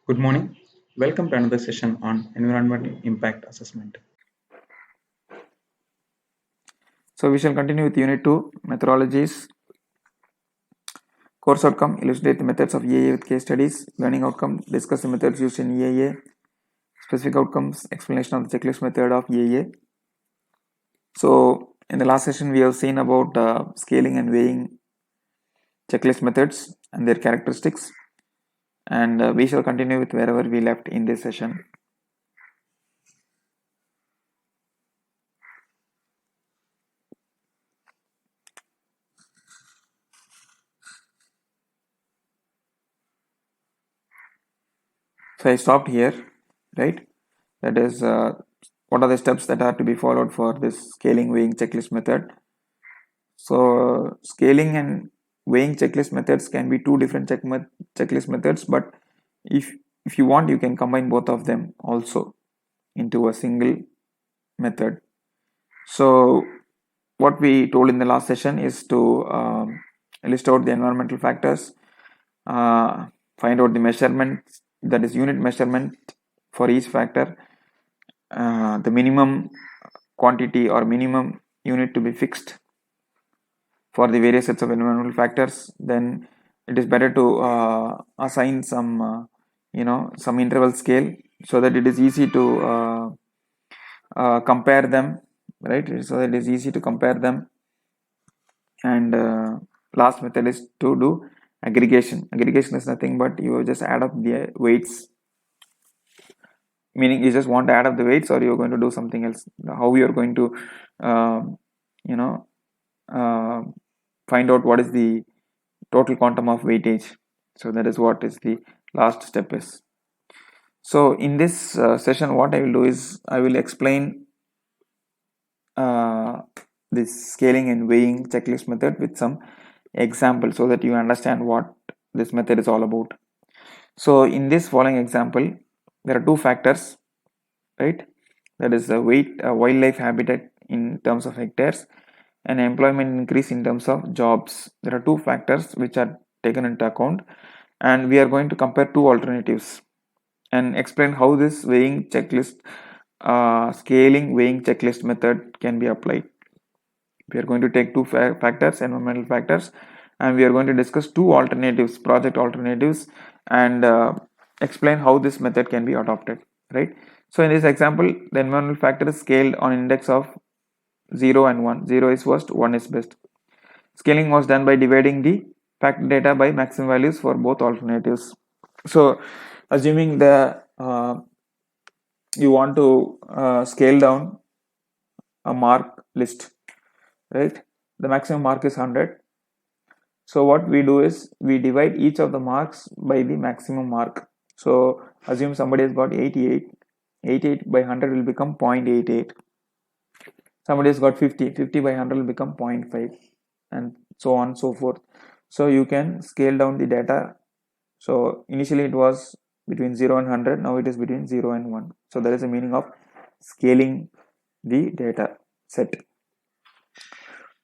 Good morning. Welcome to another session on environmental impact assessment. So we shall continue with Unit 2, Methodologies. Course outcome, illustrate the methods of EAA with case studies. Learning outcome, discuss the methods used in EAA. Specific outcomes, explanation of the checklist method of EAA. So in the last session, we have seen about scaling and weighing checklist methods and their characteristics. And we shall continue with wherever we left in this session. So I stopped here, right? That is, what are the steps that are to be followed for this scaling weighing checklist method? So scaling and weighing checklist methods can be two different checklist methods, but if if you want, you can combine both of them also into a single method. So what we told in the last session is to list out the environmental factors, uh, find out the measurement, that is unit measurement for each factor, the minimum quantity or minimum unit to be fixed for the various sets of environmental factors. Then it is better to assign some some interval scale so that it is easy to compare them, right? So that it is easy to compare them. And last method is to do aggregation is nothing but you just add up the weights, meaning you just want to add up the weights or you're going to do something else. How you're going to um, you know uh, find out what is the total quantum of weightage. So that is what is the last step is. So in this session, what I will do is I will explain uh, this scaling and weighing checklist method with some example so that you understand what this method is all about. So in this following example, there are two factors, right? That is the weight, wildlife habitat in terms of hectares, and employment increase in terms of jobs. There are two factors which are taken into account, and we are going to compare two alternatives and explain how this weighing checklist, scaling weighing checklist method can be applied. We are going to take two factors, environmental factors, and we are going to discuss two alternatives, project alternatives, and explain how this method can be adopted, right? So in this example, the environmental factor is scaled on index of 0 and 1. 0 is worst, 1 is best. Scaling was done by dividing the factor data by maximum values for both alternatives. So assuming the you want to scale down a mark list, right? The maximum mark is 100. So what we do is we divide each of the marks by the maximum mark. So assume somebody has got 88. 88 by 100 will become 0.88. Somebody has got 50. 50 by 100 will become 0.5, and so on and so forth. So you can scale down the data. So initially it was between 0 and 100. Now it is between 0 and 1. So that is the meaning of scaling the data set.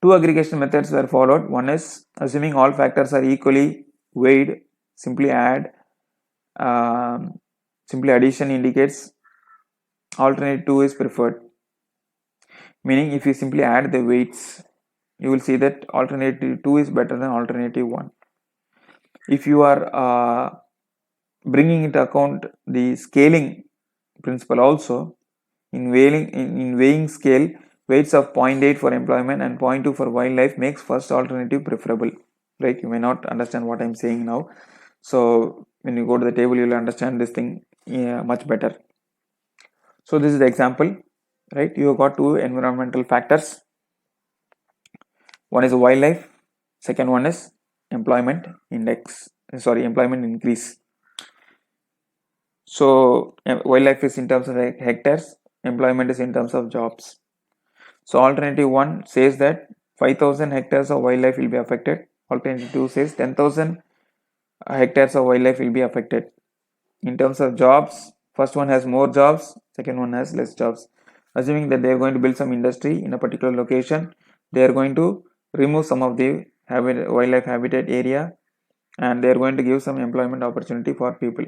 Two aggregation methods were followed. One is assuming all factors are equally weighed, simply add. Simply addition indicates alternate 2 is preferred. Meaning if you simply add the weights, you will see that alternative 2 is better than alternative 1. If you are bringing into account the scaling principle also, in weighing scale, weights of 0.8 for employment and 0.2 for wildlife makes first alternative preferable. Right? You may not understand what I'm saying now. So when you go to the table, you will understand this thing much better. So this is the example, right? You have got two environmental factors. One is wildlife. Second one is employment index. Sorry, employment increase. So wildlife is in terms of hectares. Employment is in terms of jobs. So alternative 1 says that 5,000 hectares of wildlife will be affected. Alternative 2 says 10,000 hectares of wildlife will be affected. In terms of jobs, first one has more jobs, second one has less jobs. Assuming that they are going to build some industry in a particular location, they are going to remove some of the wildlife habitat area, and they are going to give some employment opportunity for people.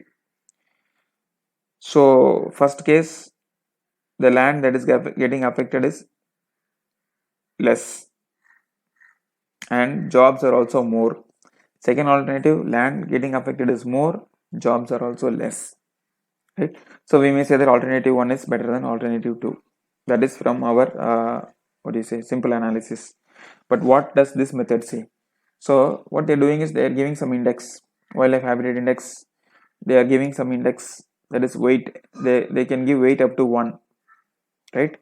So first case, the land that is getting affected is less and jobs are also more. Second alternative, land getting affected is more, jobs are also less, right? So we may say that alternative 1 is better than alternative 2. That is from our simple analysis. But what does this method say? So what they're doing is they're giving some index, wildlife habitat index. They are giving some index, that is weight. They can give weight up to 1, right?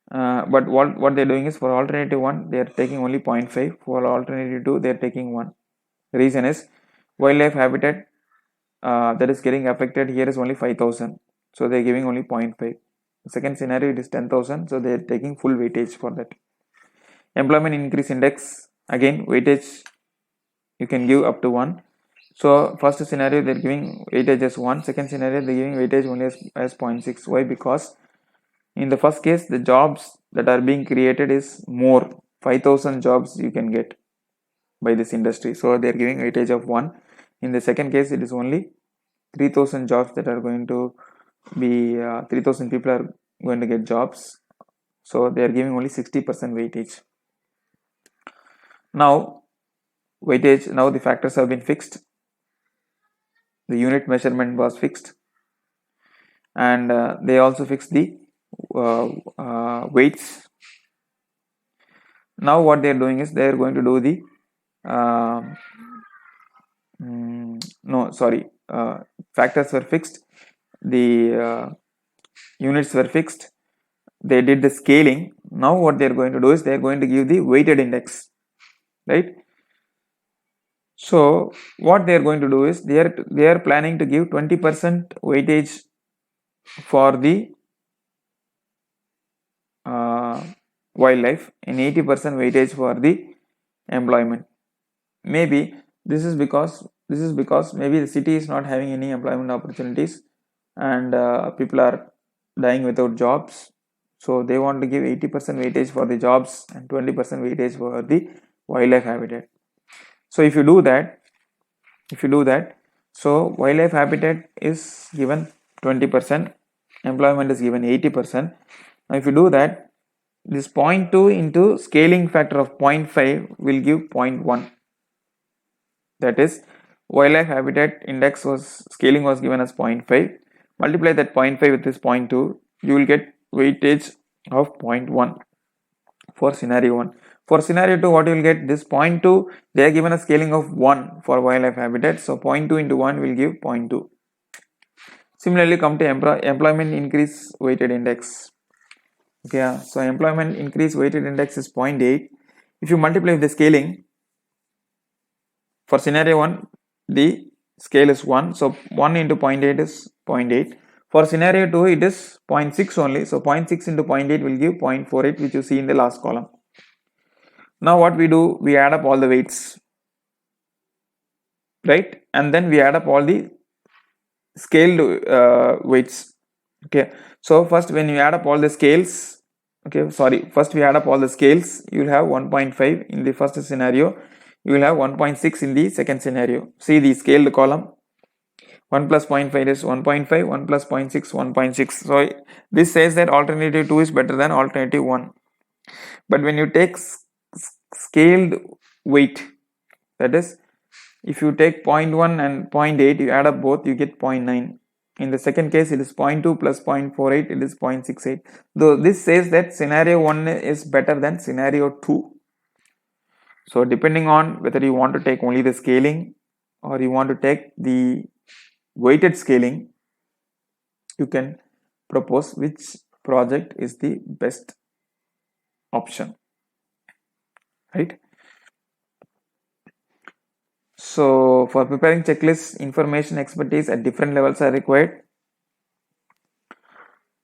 But what they're doing is, for alternative 1 they are taking only 0.5, for alternative 2 they are taking 1. Reason is, wildlife habitat that is getting affected here is only 5,000, so they're giving only 0.5. Second scenario, it is 10,000, so they're taking full weightage for that. Employment increase index, again weightage you can give up to 1. So first scenario they're giving weightage as 1, second scenario they're giving weightage only as 0.6. Why? Because in the first case the jobs that are being created is more, 5,000 jobs you can get by this industry, so they're giving weightage of 1. In the second case it is only 3,000 jobs that are going to be 3,000 people are going to get jobs, so they are giving only 60% weightage. Now weightage, now the factors have been fixed, the unit measurement was fixed, and they also fixed the weights. Now what they are doing is they are going to do the factors were fixed, the units were fixed, they did the scaling. Now what they are going to do is they are going to give the weighted index, right? So what they are going to do is they are planning to give 20% weightage for the wildlife and 80% weightage for the employment. Maybe this is because maybe the city is not having any employment opportunities and people are dying without jobs, so they want to give 80% weightage for the jobs and 20% weightage for the wildlife habitat. So if you do that, so wildlife habitat is given 20%, employment is given 80%. Now if you do that, this 0.2 into scaling factor of 0.5 will give 0.1. That is, wildlife habitat index was scaling was given as 0.5. Multiply that 0.5 with this 0.2, you will get weightage of 0.1 for scenario 1. For scenario 2, what you will get, this 0.2, they are given a scaling of 1 for wildlife habitat, so 0.2 into 1 will give 0.2. Similarly, come to employment increase weighted index. Okay, so employment increase weighted index is 0.8. If you multiply with the scaling, for scenario 1 the scale is 1, so 1 into 0.8 is 0.8. For scenario 2 it is 0.6 only, so 0.6 into 0.8 will give 0.48, which you see in the last column. Now what we do, we add up all the weights, right, and then we add up all the scaled weights. Okay, so first when you add up all the scales, first we add up all the scales, you will have 1.5 in the first scenario, you will have 1.6 in the second scenario. See the scaled column, 1 plus 0.5 is 1.5, 1 plus 0.6, 1.6. So this says that alternative 2 is better than alternative 1. But when you take scaled weight, that is, if you take 0.1 and 0.8, you add up both, you get 0.9. In the second case, it is 0.2 plus 0.48, it is 0.68. Though this says that scenario 1 is better than scenario 2. So depending on whether you want to take only the scaling or you want to take the weighted scaling, you can propose which project is the best option, right? So for preparing checklists, information expertise at different levels are required.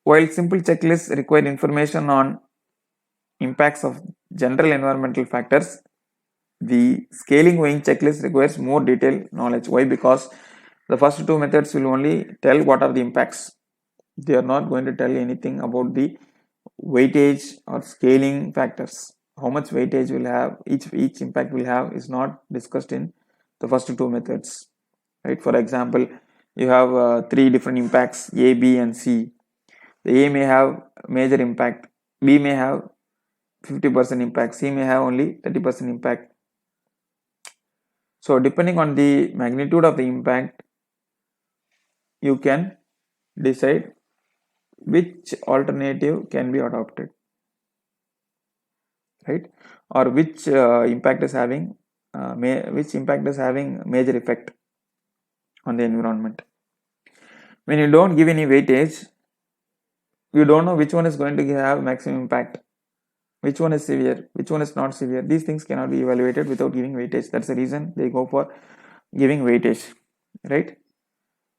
While simple checklists require information on impacts of general environmental factors, the scaling weighing checklist requires more detailed knowledge. Why? Because the first two methods will only tell what are the impacts. They are not going to tell anything about the weightage or scaling factors. How much weightage will have, each impact will have, is not discussed in the first two methods, right? For example, you have three different impacts, A, B, and C. The A may have major impact, B may have 50% impact, C may have only 30% impact. So depending on the magnitude of the impact, you can decide which alternative can be adopted, right? Or which impact is having major effect on the environment. When you don't give any weightage, you don't know which one is going to have maximum impact, which one is severe, which one is not severe. These things cannot be evaluated without giving weightage. That's the reason they go for giving weightage, right?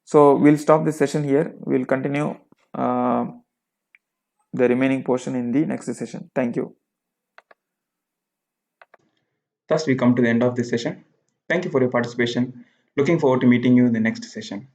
So we'll stop this session here. We'll continue the remaining portion in the next session. Thank you. Thus, we come to the end of this session. Thank you for your participation. Looking forward to meeting you in the next session.